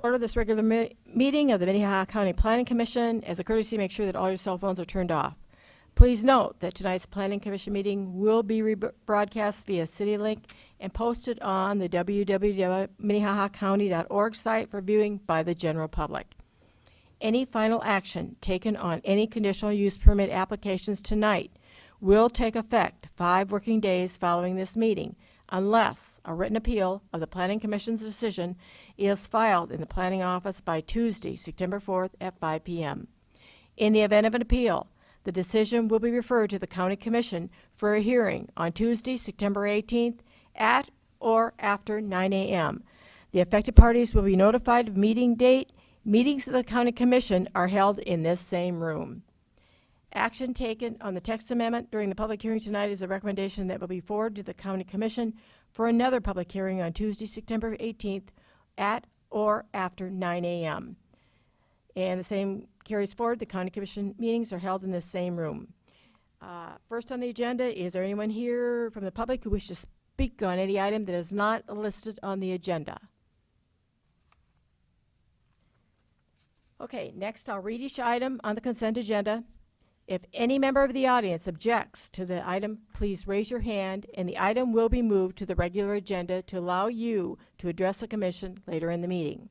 Order this regular meeting of the Minnehaha County Planning Commission. As a courtesy, make sure that all your cell phones are turned off. Please note that tonight's Planning Commission meeting will be rebroadcast via CityLink and posted on the www.minnehahacounty.org site for viewing by the general public. Any final action taken on any conditional use permit applications tonight will take effect 5 working days following this meeting, unless a written appeal of the Planning Commission's decision is filed in the Planning Office by Tuesday, September 4th at 5 p.m. In the event of an appeal, the decision will be referred to the County Commission for a hearing on Tuesday, September 18th at or after 9 a.m. The affected parties will be notified of meeting date. Meetings of the County Commission are held in this same room. Action taken on the text amendment during the public hearing tonight is a recommendation that will be forwarded to the County Commission for another public hearing on Tuesday, September 18th at or after 9 a.m. And the same carries forward. The County Commission meetings are held in this same room. First on the agenda, is there anyone here from the public who wishes to speak on any item that is not listed on the agenda? Okay, next I'll read each item on the consent agenda. If any member of the audience objects to the item, please raise your hand, and the item will be moved to the regular agenda to allow you to address the commission later in the meeting.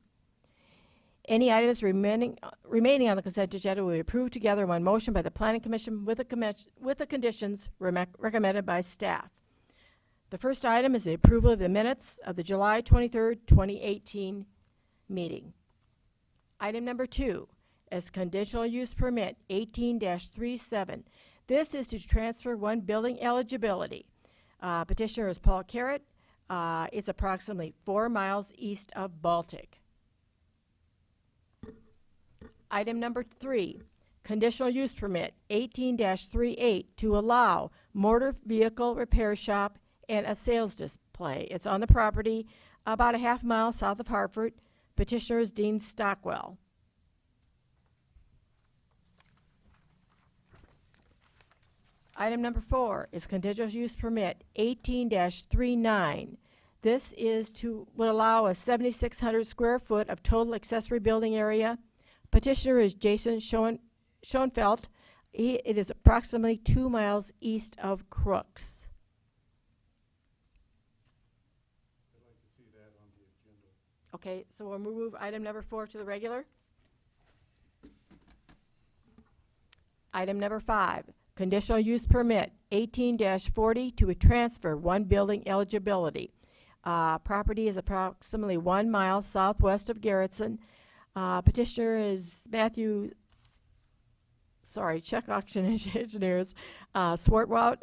Any items remaining on the consent agenda will be approved together in one motion by the Planning Commission with the conditions recommended by staff. The first item is the approval of the minutes of the July 23rd, 2018 meeting. Item number 2 is conditional use permit 18-37. This is to transfer one building eligibility. Petitioner is Paul Carrot. It's approximately 4 miles east of Baltic. Item number 3, conditional use permit 18-38 to allow motor vehicle repair shop and a sales display. It's on the property about a half mile south of Hartford. Petitioner is Dean Stockwell. Item number 4 is conditional use permit 18-39. This would allow a 7,600 square foot of total accessory building area. Petitioner is Jason Schoenfeld. It is approximately 2 miles east of Crooks. I'd like to see that on the agenda. Okay, so we'll move item number 4 to the regular. Item number 5, conditional use permit 18-40 to transfer one building eligibility. Property is approximately 1 mile southwest of Garrettson. Petitioner is Check Auction Engineers, Swartwout.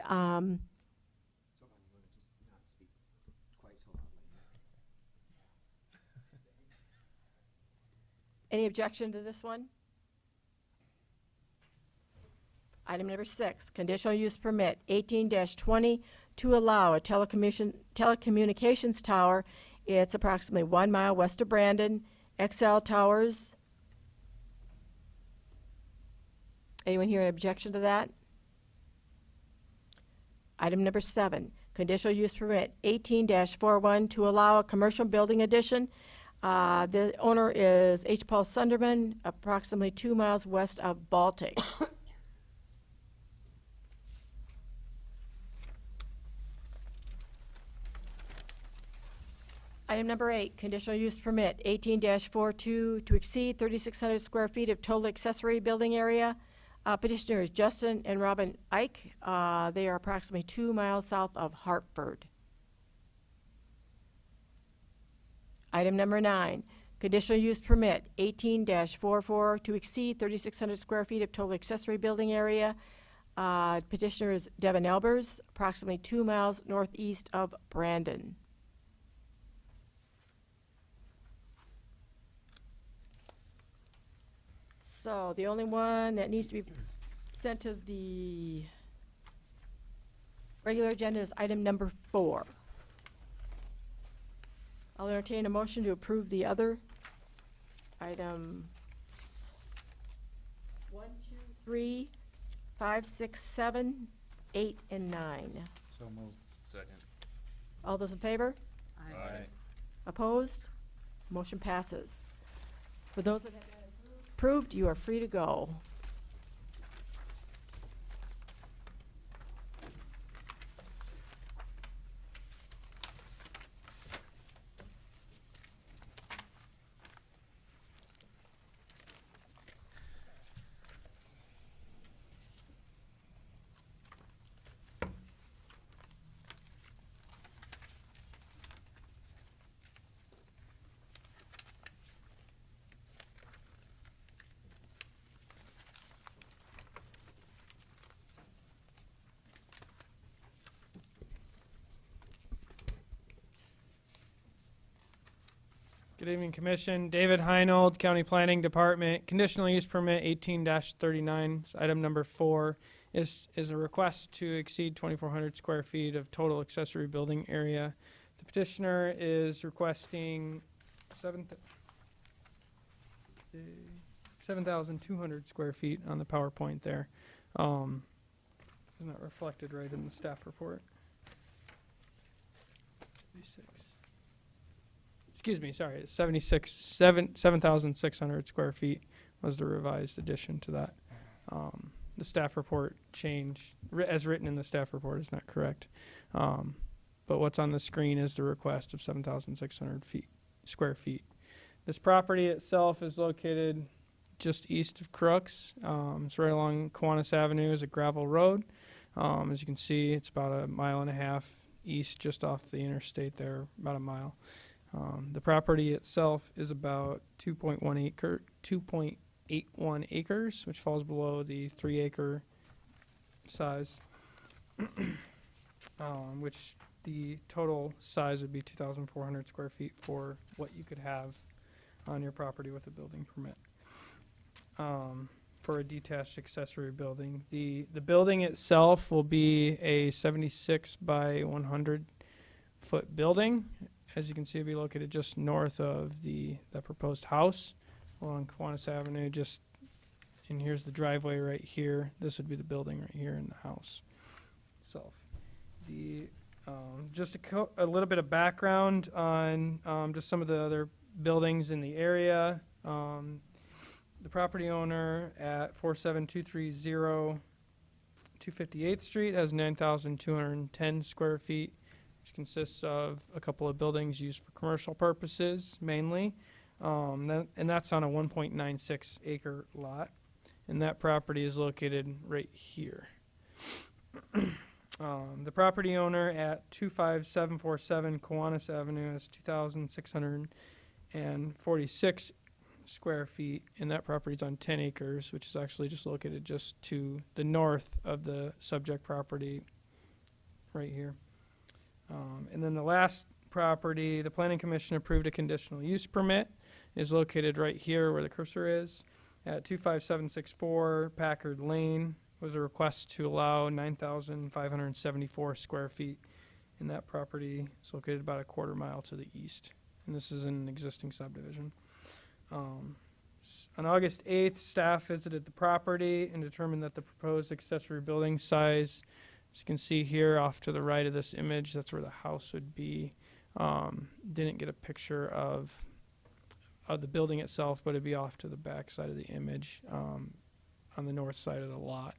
Any objection to this one? Item number 6, conditional use permit 18-20 to allow a telecommunications tower. It's approximately 1 mile west of Brandon. XL Towers. Anyone here an objection to that? Item number 7, conditional use permit 18-41 to allow a commercial building addition. The owner is H. Paul Sunderman, approximately 2 miles west of Baltic. Item number 8, conditional use permit 18-42 to exceed 3,600 square feet of total accessory building area. Petitioner is Justin and Robin Ike. They are approximately 2 miles south of Hartford. Item number 9, conditional use permit 18-44 to exceed 3,600 square feet of total accessory building area. Petitioner is Devin Elbers, approximately 2 miles northeast of Brandon. So the only one that needs to be sent to the regular agenda is item number 4. I'll entertain a motion to approve the other items 1, 2, 3, 5, 6, 7, 8, and 9. So moved. Second. All those in favor? Aye. Opposed? Motion passes. For those that have been approved, you are free to go. Good evening, Commission. David Heinold, County Planning Department. Conditional use permit 18-39. Item number 4 is a request to exceed 2,400 square feet of total accessory building area. The petitioner is requesting 7,200 square feet on the PowerPoint there. Is not reflected right in the staff report. 36. Excuse me, sorry, 7,600 square feet was the revised addition to that. The staff report change, as written in the staff report, is not correct. But what's on the screen is the request of 7,600 square feet. This property itself is located just east of Crooks. It's right along Kiwanis Avenue, is a gravel road. As you can see, it's about 1.5 miles east, just off the interstate there, about a mile. The property itself is about 2.81 acres, which falls below the 3-acre size, which the total size would be 2,400 square feet for what you could have on your property with a building permit. For a detached accessory building. The building itself will be a 76 by 100 foot building. As you can see, it'll be located just north of the proposed house along Kiwanis Avenue. And here's the driveway right here. This would be the building right here in the house itself. Just a little bit of background on just some of the other buildings in the area. The property owner at 47230 258th Street has 9,210 square feet, which consists of a couple of buildings used for commercial purposes mainly. And that's on a 1.96 acre lot. And that property is located right here. The property owner at 25747 Kiwanis Avenue has 2,646 square feet, and that property is on 10 acres, which is actually just located just to the north of the subject property right here. And then the last property, the Planning Commission approved a conditional use permit, is located right here where the cursor is at 25764 Packard Lane. Was a request to allow 9,574 square feet, and that property is located about 1/4 mile to the east, and this is an existing subdivision. On August 8th, staff visited the property and determined that the proposed accessory building size, as you can see here off to the right of this image, that's where the house would be. Didn't get a picture of the building itself, but it'd be off to the back side of the image on the north side of the lot,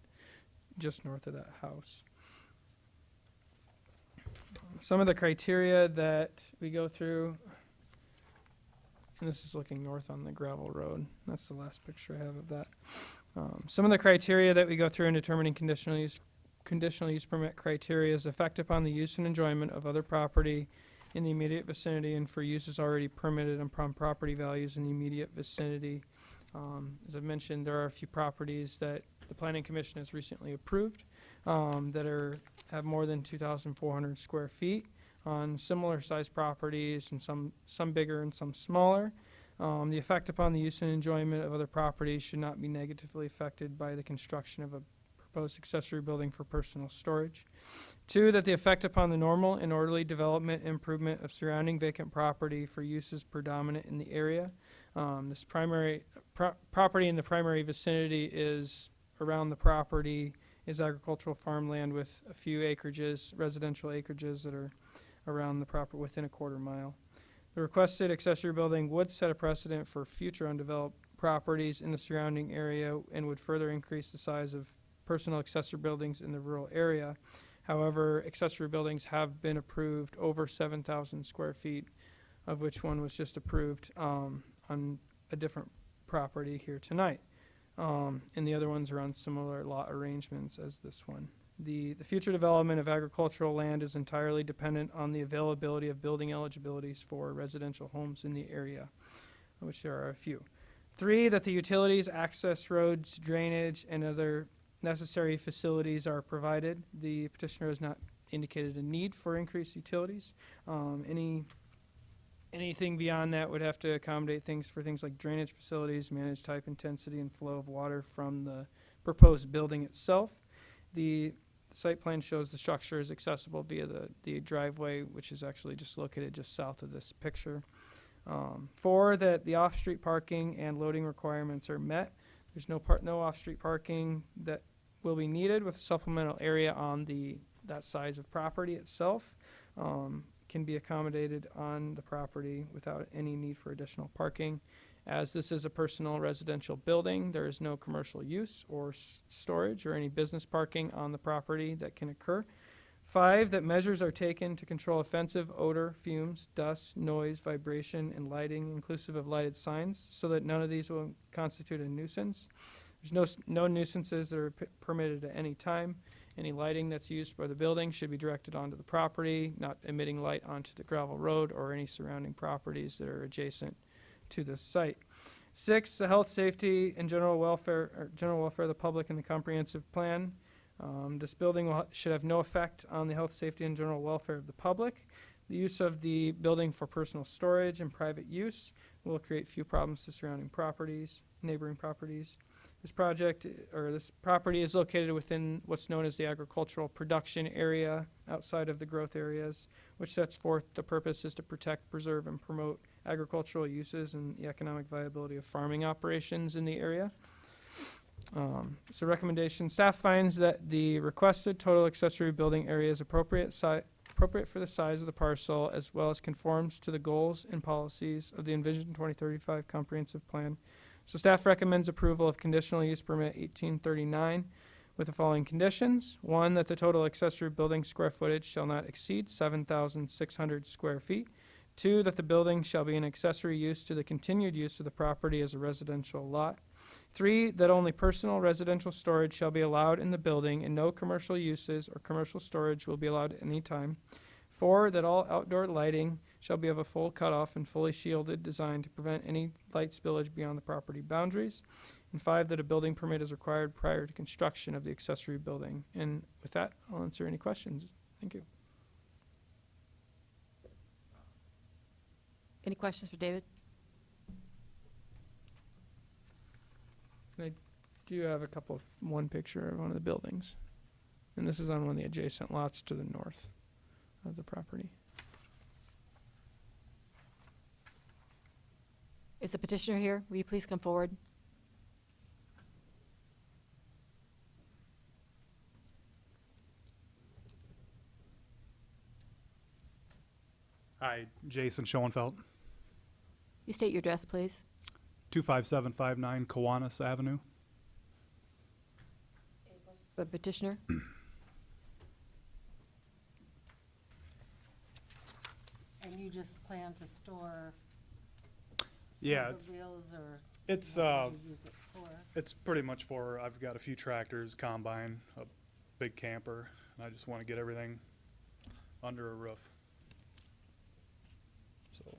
just north of that house. Some of the criteria that we go through, and this is looking north on the gravel road. That's the last picture I have of that. Some of the criteria that we go through in determining conditional use permit criteria is effect upon the use and enjoyment of other property in the immediate vicinity and for uses already permitted and upon property values in the immediate vicinity. As I mentioned, there are a few properties that the Planning Commission has recently approved that have more than 2,400 square feet on similar sized properties, and some bigger and some smaller. The effect upon the use and enjoyment of other properties should not be negatively affected by the construction of a proposed accessory building for personal storage. 2, that the effect upon the normal and orderly development and improvement of surrounding vacant property for uses predominant in the area. This primary property in the primary vicinity is around the property is agricultural farmland with a few acreages, residential acreages that are around the property within 1/4 mile. The requested accessory building would set a precedent for future undeveloped properties in the surrounding area and would further increase the size of personal accessory buildings in the rural area. However, accessory buildings have been approved over 7,000 square feet, of which one was just approved on a different property here tonight. And the other ones are on similar lot arrangements as this one. The future development of agricultural land is entirely dependent on the availability of building eligibilities for residential homes in the area, which there are a few. 3, that the utilities, access roads, drainage, and other necessary facilities are provided. The petitioner has not indicated a need for increased utilities. Anything beyond that would have to accommodate things for things like drainage facilities, manage type intensity and flow of water from the proposed building itself. The site plan shows the structure is accessible via the driveway, which is actually just located just south of this picture. 4, that the off-street parking and loading requirements are met. There's no off-street parking that will be needed with a supplemental area on that size of property itself. Can be accommodated on the property without any need for additional parking. As this is a personal residential building, there is no commercial use or storage or any business parking on the property that can occur. 5, that measures are taken to control offensive odor, fumes, dust, noise, vibration, and lighting, inclusive of lighted signs, so that none of these will constitute a nuisance. There's no nuisances that are permitted at any time. Any lighting that's used by the building should be directed onto the property, not emitting light onto the gravel road or any surrounding properties that are adjacent to this site. 6, the health, safety, and general welfare of the public in the comprehensive plan. This building should have no effect on the health, safety, and general welfare of the public. The use of the building for personal storage and private use will create few problems to surrounding properties, neighboring properties. This property is located within what's known as the agricultural production area outside of the growth areas, which sets forth the purpose is to protect, preserve, and promote agricultural uses and the economic viability of farming operations in the area. So recommendation, staff finds that the requested total accessory building area is appropriate for the size of the parcel, as well as conforms to the goals and policies of the Envision 2035 comprehensive plan. So staff recommends approval of conditional use permit 1839 with the following conditions. 1, that the total accessory building square footage shall not exceed 7,600 square feet. 2, that the building shall be an accessory use to the continued use of the property as a residential lot. 3, that only personal residential storage shall be allowed in the building and no commercial uses or commercial storage will be allowed at any time. 4, that all outdoor lighting shall be of a full cutoff and fully shielded design to prevent any light spillage beyond the property boundaries. And 5, that a building permit is required prior to construction of the accessory building. And with that, I'll answer any questions. Thank you. Any questions for David? I do have one picture of one of the buildings. And this is on one of the adjacent lots to the north of the property. Is the petitioner here? Will you please come forward? Hi, Jason Schoenfeld, You state your address, please. 25759 Kiwanis Avenue. The petitioner? And you just plan to store Yeah, it's- snowmobiles or It's what would you use it for? it's pretty much I've got a few tractors, combine, a big camper, and I just want to get everything under a roof. So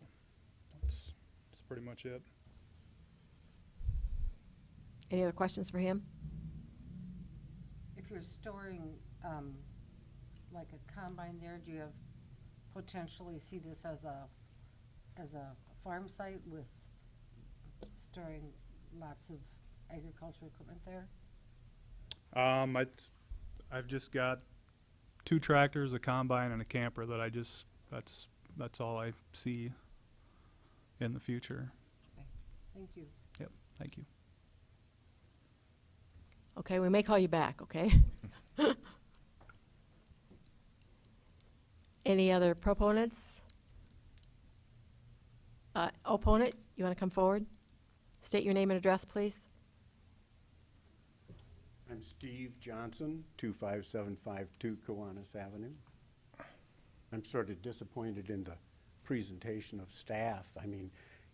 that's pretty much it. Any other questions for him? If you're storing, like a combine there, do you have potentially see this as a farm site with storing lots of agricultural equipment there? I've just got 2 tractors, a combine, and a camper that that's all I see in the future. Thank you. Thank you. Okay, we may call you back, okay? Any other proponents? Opponent, you want to come forward? State your name and address, please. I'm Steve Johnson, 25752 Kiwanis Avenue. I'm sort of disappointed in the presentation of staff. I mean,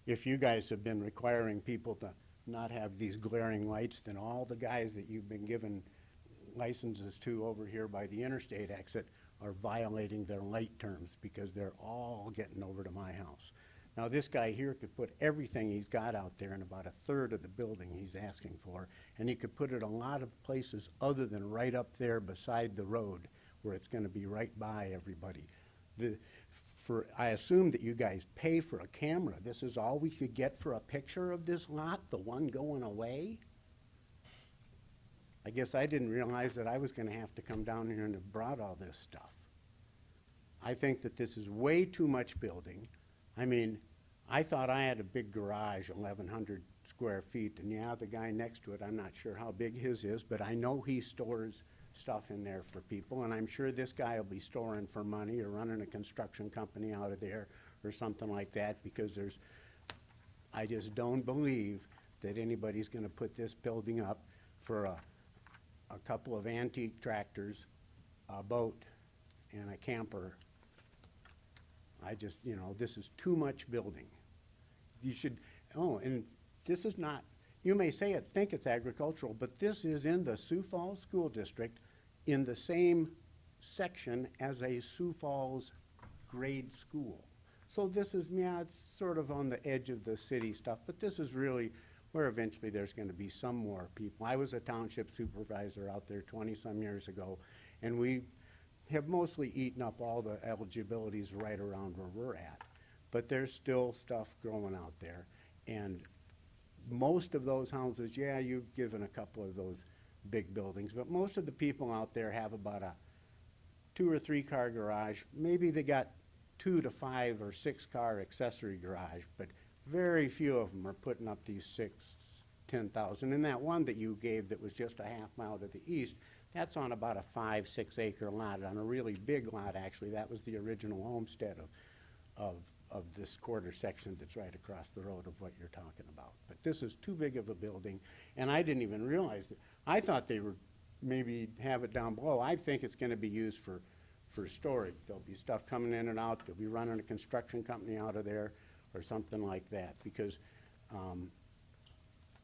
if you guys have been requiring people to not have these glaring lights, then all the guys that you've been given licenses to over here by the interstate exit are violating their light terms because they're all getting over to my house. Now, this guy here could put everything he's got out there in about a third of the building he's asking for, and he could put it a lot of places other than right up there beside the road where it's gonna be right by everybody. I assume that you guys pay for a camera. This is all we could get for a picture of this lot, the one going away? I guess I didn't realize that I was gonna have to come down here and have brought all this stuff. I think that this is way too much building. I mean, I thought I had a big garage, 1,100 square feet, and yeah, the guy next to it, I'm not sure how big his is, but I know he stores stuff in there for people, and I'm sure this guy will be storing for money or running a construction company out of there or something like that, because I just don't believe that anybody's gonna put this building up for a couple of antique tractors, a boat, and a camper. I just, this is too much building. You should, and this is not, you may think it's agricultural, but this is in the Sioux Falls School District in the same section as a Sioux Falls grade school. So this is, it's sort of on the edge of the city stuff, but this is really where eventually there's gonna be some more people. I was a township supervisor out there 20-some years ago, and we have mostly eaten up all the eligibilities right around where we're at. But there's still stuff growing out there. And most of those houses, yeah, you've given a couple of those big buildings, but most of the people out there have about a 2 or 3 car garage. Maybe they got 2 to 5 or 6 car accessory garage, but very few of them are putting up these 10,000. And that one that you gave that was just a half mile to the east, that's on about a 5-6 acre lot, on a really big lot, actually. That was the original homestead of this quarter section that's right across the road of what you're talking about. But this is too big of a building, and I didn't even realize it. I thought they would maybe have it down below. I think it's gonna be used for storage. There'll be stuff coming in and out. They'll be running a construction company out of there or something like that, because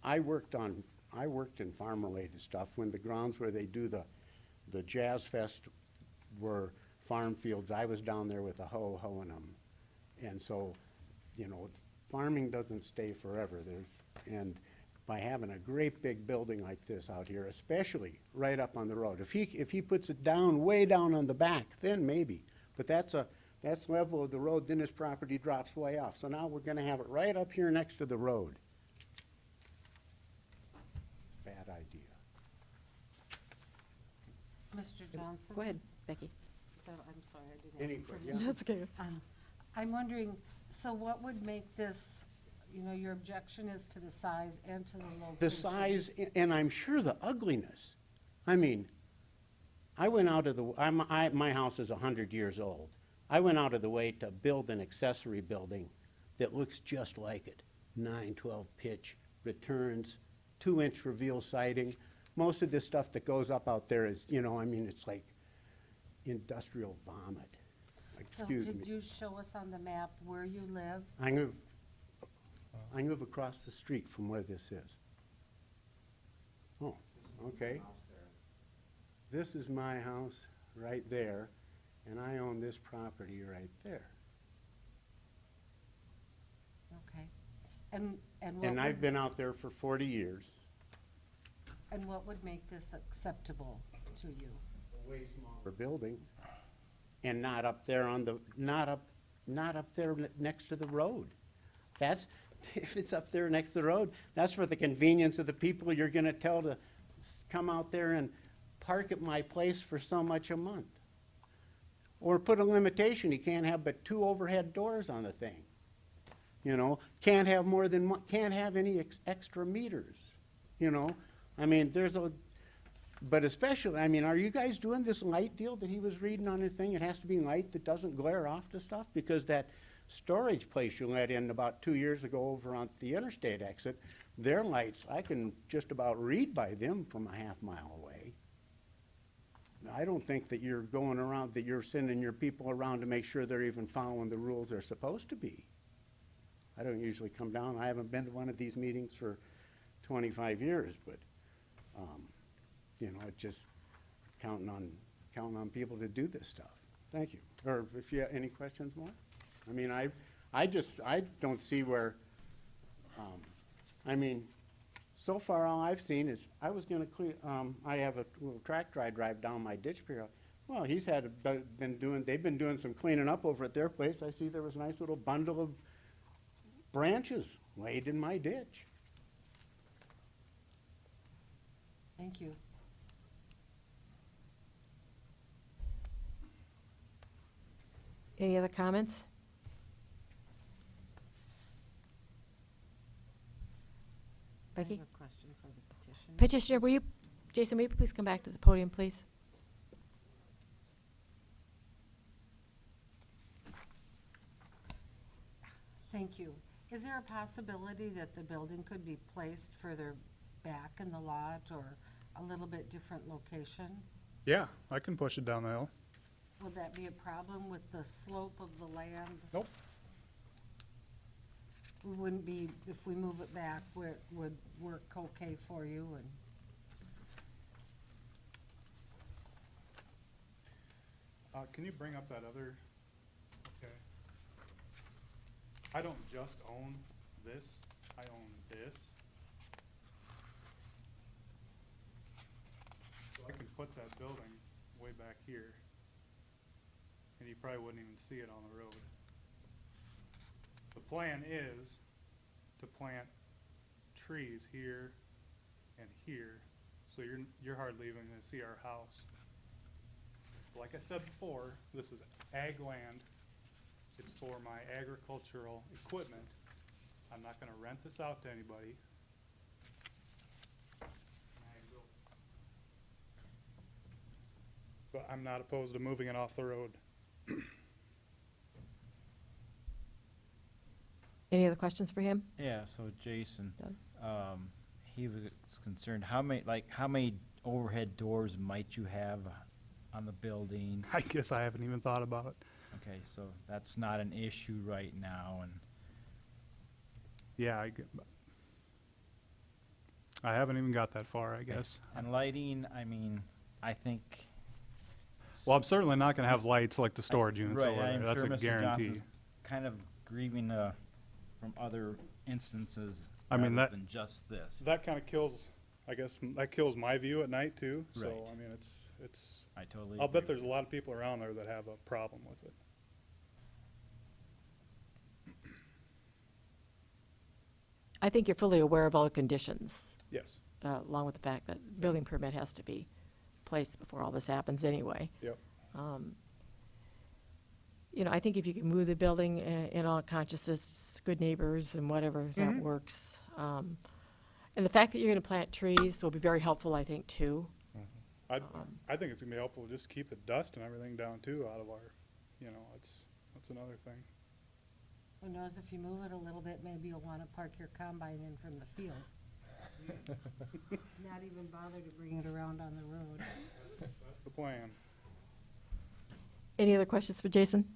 I worked in farm-related stuff when the grounds where they do the Jazz Fest were farm fields. I was down there with a hoe hoeing them. And so, farming doesn't stay forever. And by having a great big building like this out here, especially right up on the road, if he puts it way down on the back, then maybe. But that's level of the road, then his property drops way off. So now we're gonna have it right up here next to the road. Bad idea. Mr. Johnson? Go ahead, Becky. So, I'm sorry, I didn't ask Anyway, permission. yeah. That's okay. I'm wondering, so what would make this, your objection is to the size and to the location? The size, and I'm sure the ugliness. I mean, I went out of my house is 100 years old. I went out of the way to build an accessory building that looks just like it. 9/12 pitch, returns, 2-inch reveal siding. Most of this stuff that goes up out there is, it's like industrial vomit. Excuse So could me. you show us on the map where you live? I live across the street from where this is. Oh, okay. This is my house right there, and I own this property right there. Okay. And what And I've would, been out there for 40 years. and what would make this acceptable to you? Way smaller building, and not up there not up there next to the road. That's, if it's up there next to the road, that's for the convenience of the people you're gonna tell to come out there and park at my place for so much a month. Or put a limitation, you can't have but 2 overhead doors on the thing. Can't have more than one, can't have any extra meters, I mean, but especially, are you guys doing this light deal that he was reading on his thing? It has to be light that doesn't glare off the stuff, because that storage place you let in about 2 years ago over on the interstate exit, their lights, I can just about read by them from a half mile away. I don't think that you're going around, that you're sending your people around to make sure they're even following the rules they're supposed to be. I don't usually come down, I haven't been to one of these meetings for 25 years, but, you know, it's just counting on people to do this stuff. Thank you. Or if you have any questions more? I mean, I don't see where, I mean, so far all I've seen is, I was gonna clear, I have a little tractor I drive down my ditch period. Well, they've been doing some cleaning up over at their place. I see there was a nice little bundle of branches laid in my ditch. Thank you. Any other comments? I Becky? have a question for the petition. Petitioner, Jason, will you please come back to the podium, please? Thank you. Is there a possibility that the building could be placed further back in the lot or a little bit different location? Yeah, I can push it down the hill. Would that be a problem with the slope of the land? Nope. We wouldn't be, if we move it back, where it would work okay for you and, Can you bring up that other, okay. I don't just own this, I own this. So I can put that building way back here, and you probably wouldn't even see it on the road. The plan is to plant trees here and here, so you're hardly even gonna see our house. Like I said before, this is ag land. It's for my agricultural equipment. I'm not gonna rent this out to anybody. But I'm not opposed to moving it off the road. Any other questions for him? Yeah, so Jason, Doug? he was concerned, how many overhead doors might you have on the building? I guess I haven't even thought about it. Okay, so that's not an issue right now, and Yeah, I haven't even got that far, I guess. and lighting, I mean, I think. Well, I'm certainly not gonna have lights like the storage units Right, over I'm there. That's sure a Mr. guarantee. Johnson's kind of grieving from other instances I mean, rather that- than just this. That kinda kills, I guess, that kills my view at night too. So, Right. I mean, it's, I totally I'll bet agree. there's a lot of people around there that have a problem with it. I think you're fully aware of all the conditions, Yes, along with the fact that building permit has to be placed before all this happens anyway. yep. You know, I think if you can move the building in all consciousness, good neighbors and whatever, that Mhm. works. And the fact that you're gonna plant trees will be very helpful, I think, too. I think it's gonna be helpful just to keep the dust and everything down too out of our, that's another thing. who knows, if you move it a little bit, maybe you'll wanna park your combine in from the field. Not even bother to bring it around on the road. That's the plan. Any other questions for Jason?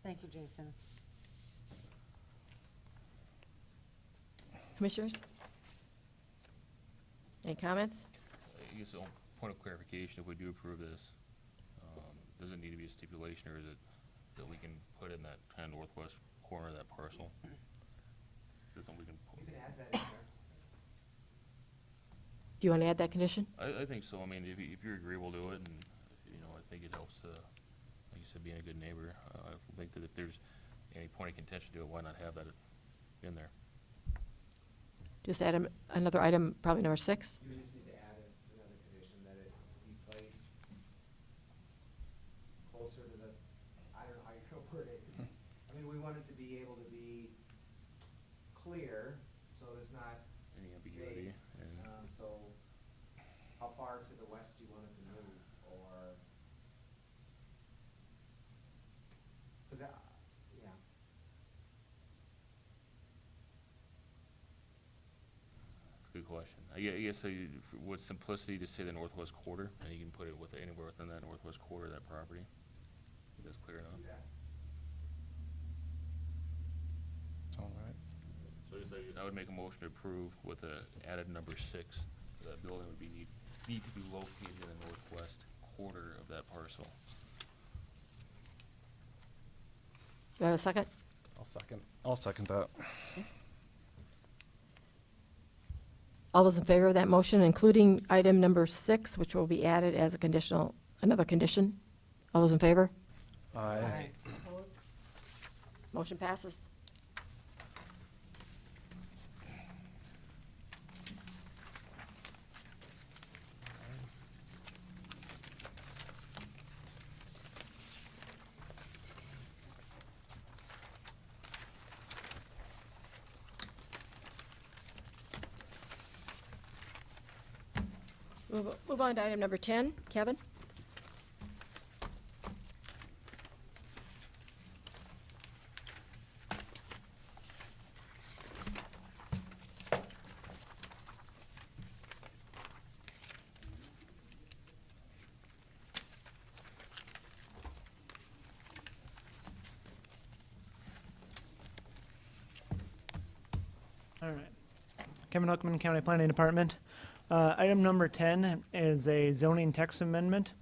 Thank you, Jason. Commissioners? Any comments? I guess a point of clarification, if we do approve this, does it need to be a stipulation, or is it that we can put in that kind of northwest corner of that parcel? Is that something we can? You can add that in there. Do you want to add that condition? I think so. I mean, if you're agreeable to it, and, I think it helps, like you said, being a good neighbor. I think that if there's any point of contention to it, why not have that in there? Just add another item, probably number 6? You just need to add another condition that it be placed closer to the, I don't know how you're gonna word it. 'Cause, I mean, we want it to be able to be clear, so there's not, Any ambiguity? And so how far to the west do you want it to move, or? question. I guess with simplicity, to say the northwest quarter, and you can put it anywhere within that northwest quarter of that property. That's clear enough. All right. So I would make a motion to approve with the added number 6. That building would need to be located in the northwest quarter of that parcel. Do I have a second? I'll second that. All those in favor of that motion, including item number 6, which will be added as a conditional, another condition? All those in favor? Aye. Opposed? Motion passes. Move on to item number 10. Kevin? All right. Kevin Hookman, County Planning Department. Item number 10 is a zoning text amendment.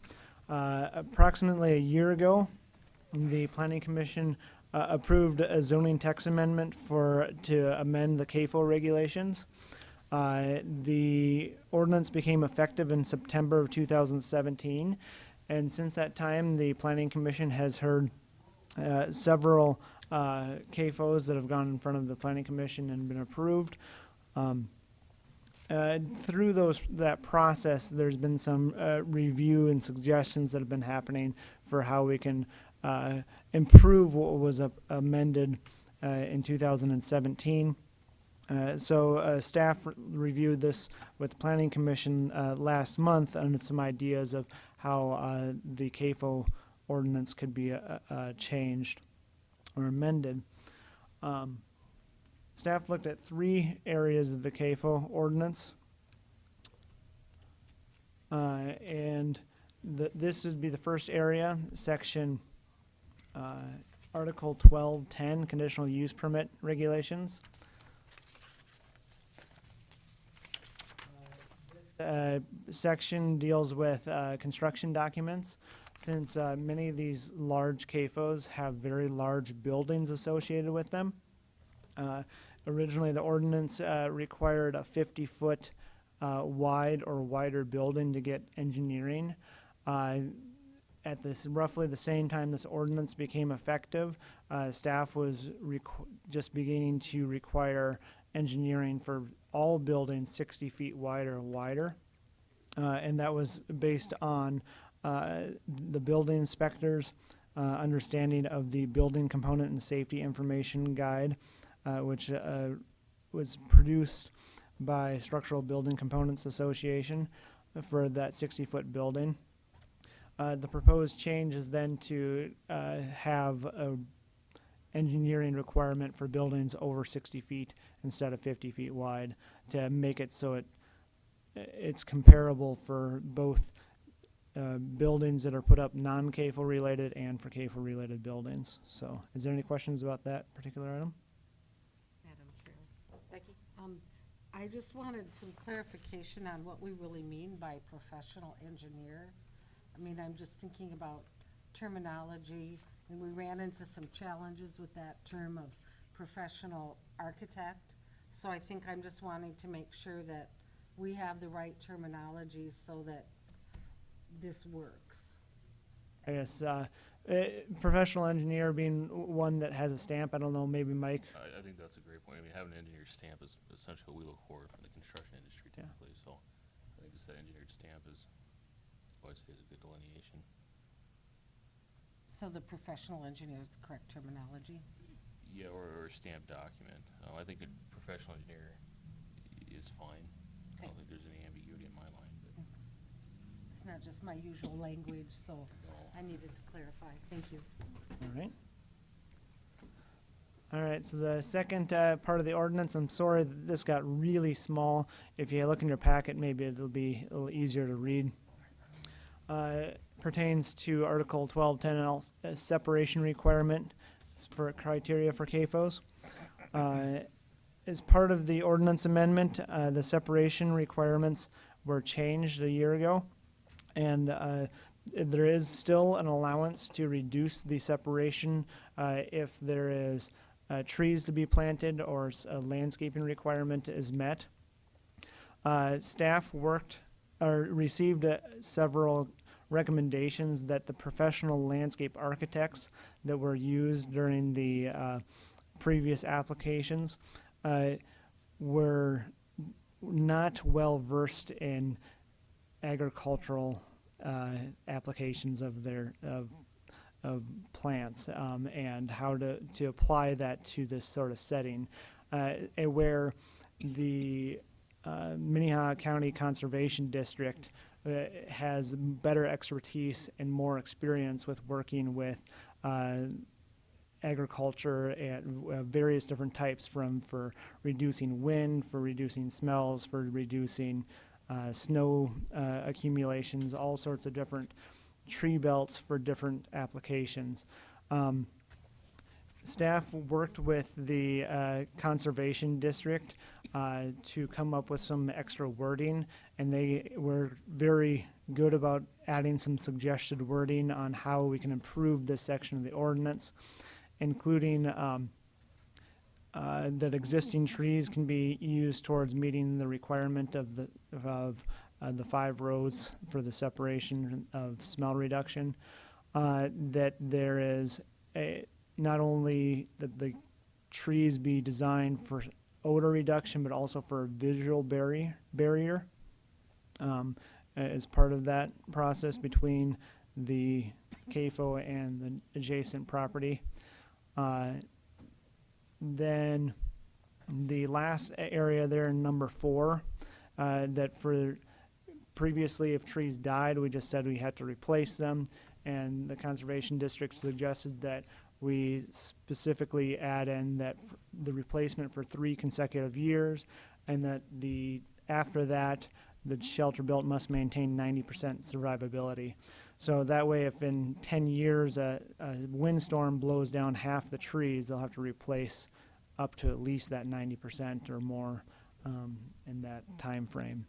Approximately a year ago, the Planning Commission approved a zoning text amendment to amend the CAFO regulations. The ordinance became effective in September of 2017, and since that time, the Planning Commission has heard several CAFOs that have gone in front of the Planning Commission and been approved. Through that process, there's been some review and suggestions that have been happening for how we can improve what was amended in 2017. So staff reviewed this with the Planning Commission last month and some ideas of how the CAFO ordinance could be changed or amended. Staff looked at 3 areas of the CAFO ordinance. And this would be the first area, section Article 1210, conditional use permit regulations. This section deals with construction documents. Since many of these large CAFOs have very large buildings associated with them. Originally, the ordinance required a 50-foot wide or wider building to get engineering. At this roughly the same time this ordinance became effective, staff was just beginning to require engineering for all buildings 60 feet wide or wider. And that was based on the building inspector's understanding of the building component and safety information guide, which was produced by Structural Building Components Association for that 60-foot building. The proposed change is then to have a engineering requirement for buildings over 60 feet instead of 50 feet wide to make it so it's comparable for both buildings that are put up non-CAFO related and for CAFO related buildings. So is there any questions about that particular item? Madam Chair. Becky? I just wanted some clarification on what we really mean by professional engineer. I mean, I'm just thinking about terminology, and we ran into some challenges with that term of professional architect. So I think I'm just wanting to make sure that we have the right terminology so that this works. I guess professional engineer being one that has a stamp. I don't know, maybe Mike. I think that's a great point. I mean, having an engineered stamp is essentially what we look for in the construction industry Yeah. typically. So I think just that engineered stamp is, what I'd say, is a good delineation. So the professional engineer is the correct terminology? Yeah, or a stamped document. I think a professional engineer is fine. I don't think there's any ambiguity in my mind, but It's not just my usual language, so no. I needed to clarify. Thank you. All right. All right, so the second part of the ordinance, I'm sorry that this got really small. If you look in your packet, maybe it'll be a little easier to read. Pertains to Article 1210L, separation requirement for criteria for CAFOs. As part of the ordinance amendment, the separation requirements were changed a year ago, and there is still an allowance to reduce the separation if there is trees to be planted or a landscaping requirement is met. Staff received several recommendations that the professional landscape architects that were used during the previous applications were not well versed in agricultural applications of plants and how to apply that to this sort of setting, where the Minnehaha County Conservation District has better expertise and more experience with working with agriculture and various different types, for reducing wind, for reducing smells, for reducing snow accumulations, all sorts of different tree belts for different applications. Staff worked with the Conservation District to come up with some extra wording, and they were very good about adding some suggested wording on how we can improve this section of the ordinance, including that existing trees can be used towards meeting the requirement of the 5 rows for the separation of smell reduction. That there is not only that the trees be designed for odor reduction, but also for a visual barrier as part of that process between the CAFO and the adjacent property. Then the last area there in number 4, that for previously if trees died, we just said we had to replace them, and the Conservation District suggested that we specifically add in that the replacement for 3 consecutive years, and that after that, the shelter built must maintain 90% survivability. So that way, if in 10 years a windstorm blows down half the trees, they'll have to replace up to at least that 90% or more in that time frame.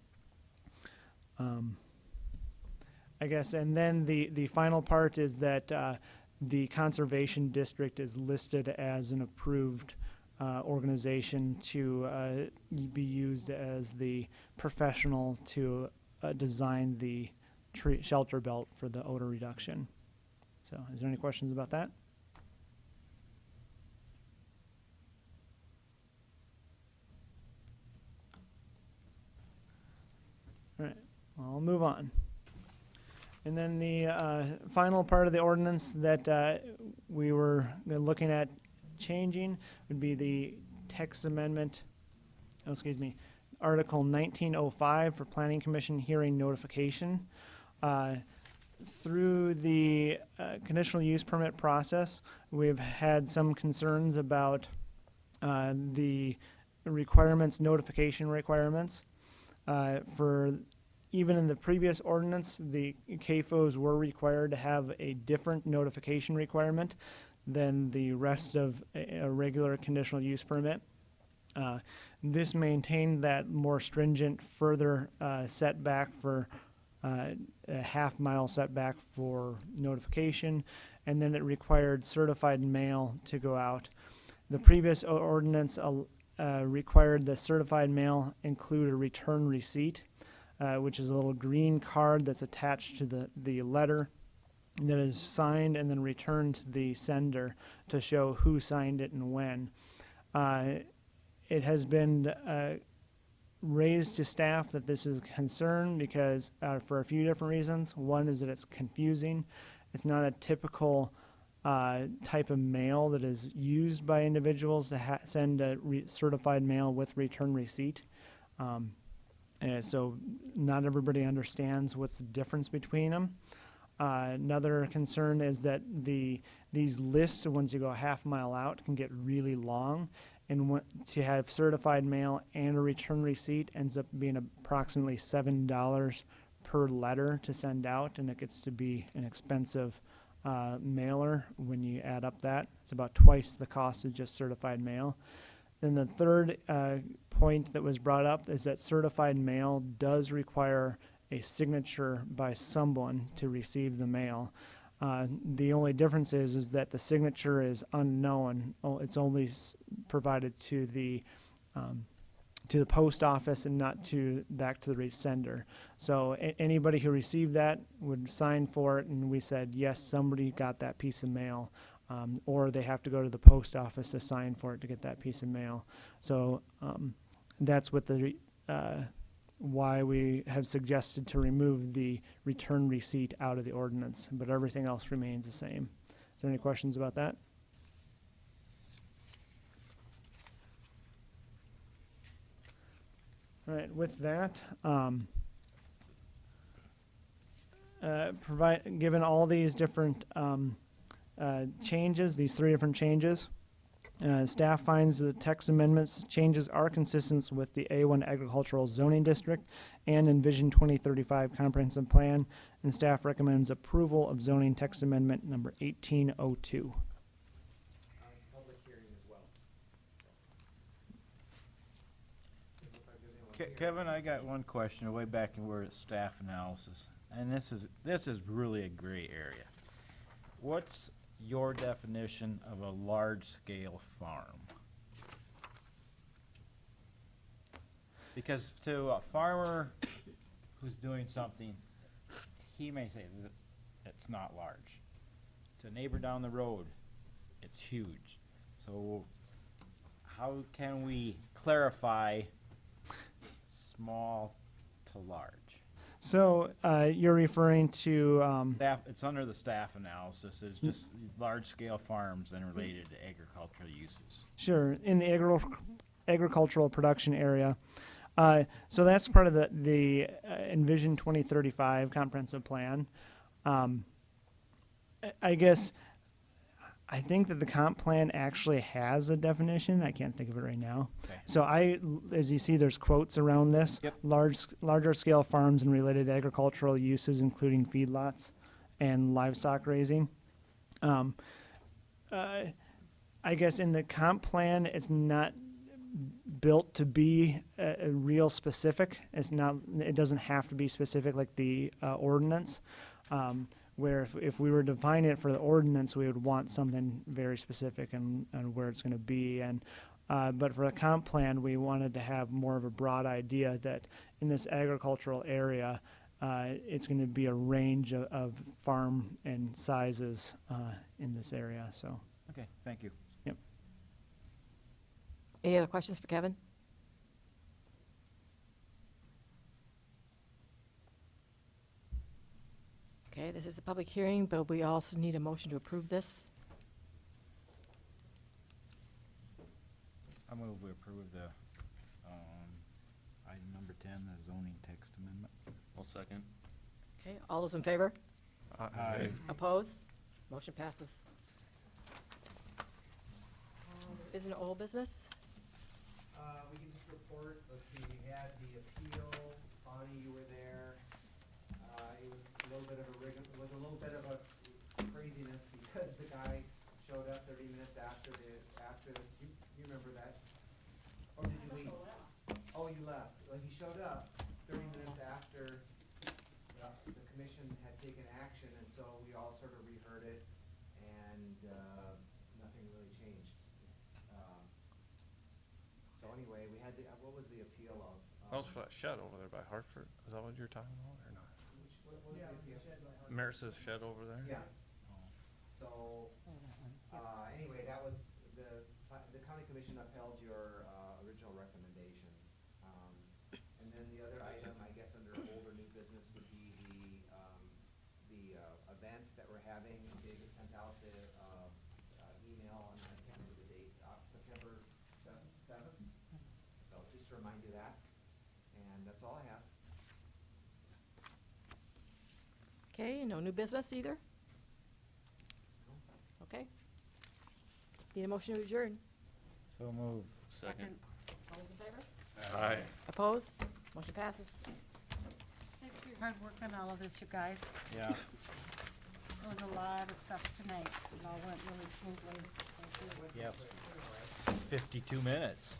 I guess, and then the final part is that the Conservation District is listed as an approved organization to be used as the professional to design the shelter belt for the odor reduction. So is there any questions about that? All right, I'll move on. And then the final part of the ordinance that we were looking at changing would be the text amendment, Article 1905 for Planning Commission hearing notification. Through the conditional use permit process, we've had some concerns about the notification requirements. Even in the previous ordinance, the CAFOs were required to have a different notification requirement than the rest of a regular conditional use permit. This maintained that more stringent further setback for a half-mile setback for notification, and then it required certified mail to go out. The previous ordinance required the certified mail include a return receipt, which is a little green card that's attached to the letter that is signed and then returned to the sender to show who signed it and when. It has been raised to staff that this is a concern because for a few different reasons. One is that it's confusing. It's not a typical type of mail that is used by individuals to send a certified mail with return receipt. So not everybody understands what's the difference between them. Another concern is that these lists, once you go a half mile out, can get really long. And to have certified mail and a return receipt ends up being approximately $7 per letter to send out, and it gets to be an expensive mailer when you add up that. It's about twice the cost of just certified mail. Then the third point that was brought up is that certified mail does require a signature by someone to receive the mail. The only difference is that the signature is unknown. It's only provided to the post office and not back to the resender. So anybody who received that would sign for it, and we said yes, somebody got that piece of mail, or they have to go to the post office to sign for it to get that piece of mail. So that's what why we have suggested to remove the return receipt out of the ordinance, but everything else remains the same. Is there any questions about that? All right, with that, given all these different changes, these 3 different changes, staff finds the text amendments changes are consistent with the A1 Agricultural Zoning District and Envision 2035 Comprehensive Plan, and staff recommends approval of zoning text amendment number 1802. It's a public hearing as well. Kevin, I got one question way back in where it's staff analysis, and this is really a gray area. What's your definition of a large-scale farm? Because to a farmer who's doing something, he may say that it's not large. To a neighbor down the road, it's huge. So how can we clarify small to large? So you're referring to Staff, it's under the staff analysis, it's just large-scale farms and related to agricultural uses. sure, in the agricultural production area. So that's part of the Envision 2035 comprehensive plan. I guess I think that the comp plan actually has a definition. I can't think of it right now. Okay. So as you see, there's quotes around this. Yep. Larger scale farms and related agricultural uses, including feedlots and livestock raising. I guess in the comp plan, it's not built to be a real specific. It doesn't have to be specific like the ordinance. Where if we were defining it for the ordinance, we would want something very specific and where it's going to be. But for a comp plan, we wanted to have more of a broad idea that in this agricultural area, it's going to be a range of farm and sizes in this area. So, Okay, thank you. yep. Any other questions for Kevin? Okay, this is a public hearing, but we also need a motion to approve this. I move we approve the, item number 10, the zoning text amendment. I'll second. Okay, all those in favor? Aye. Opposed? Motion passes. Isn't it old business? We can just report, let's see, we had the appeal, Bonnie, you were there. It was a little bit of a craziness because the guy showed up 30 minutes after you remember that? Or did you leave? Oh, you left. Well, he showed up 30 minutes after the commission had taken action, and so we all sort of reheard it, and nothing really changed. So anyway, we had what was the appeal of? That was for that shed over there by Hartford. Is that what you're talking about or not? What was the appeal? Marissa's shed over there? Yeah. So, anyway, that was, the county commission upheld your, original recommendation. And then the other item, I guess, under old or new business would be the event that we're having. David sent out the, email, and I can't remember the date, September seventh. So just to remind you that, and that's all I have. Okay, Okay, no new business either? Okay. Need a motion to adjourn. So move. Second. All those in favor? Aye. Opposed? Motion passes. Thanks for your hard work on all of this, you guys. Yeah. There was a lot of stuff tonight. It all went really smoothly. Thank you. Yep. 52 minutes.